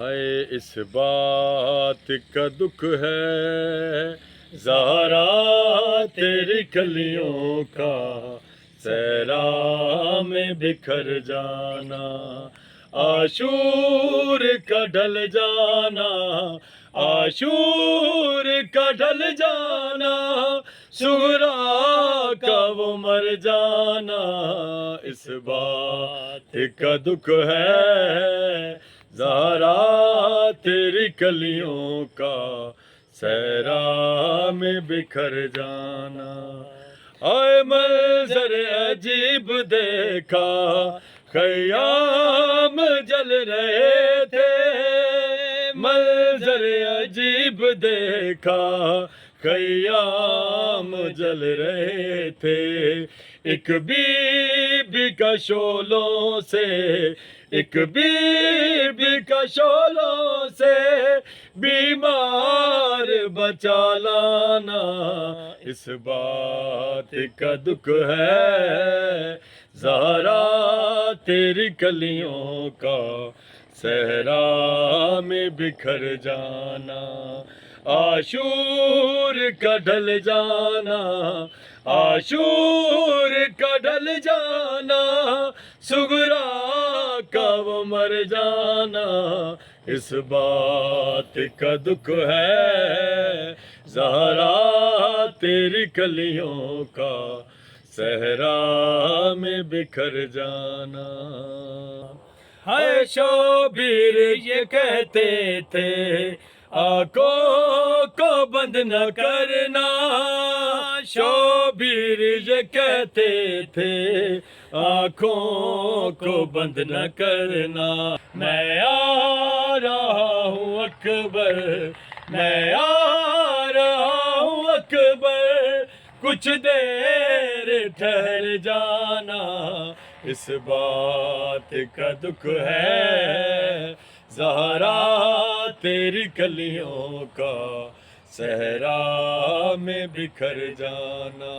ہے اس بات کا دکھ ہے زہرا تیری کلیوں کا صحرا میں بکھر جانا، عاشور کا ڈھل جانا، عاشور کا ڈھل جانا، سغرا کا وہ مر جانا، اس بات کا دکھ ہے زہرا تیری کلیوں کا صحرا میں بکھر جانا۔ آئے منظر عجیب دیکھا، خیام جل رہے تھے، منظر عجیب دیکھا، خیام جل رہے تھے، ایک بی بی کا شعلوں سے، ایک بی بی کا شعلوں سے بیمار بچا لانا، اس بات کا دکھ ہے زہرا تیری کلیوں کا صحرا میں بکھر جانا، عاشور کا ڈھل جانا، عاشور کا ڈھل جانا، سغرا کا وہ مر جانا، اس بات کا دکھ ہے زہرا تیری کلیوں کا صحرا میں بکھر جانا۔ ہے شبیر یہ کہتے تھے آنکھوں کو بند نہ کرنا، شبیر یہ کہتے تھے آنکھوں کو بند نہ کرنا، میں آ رہا ہوں اکبر، میں آ رہا ہوں اکبر، کچھ دیر ٹھہر جانا، اس بات کا دکھ ہے زہرا تیری کلیوں کا صحرا میں بکھر جانا۔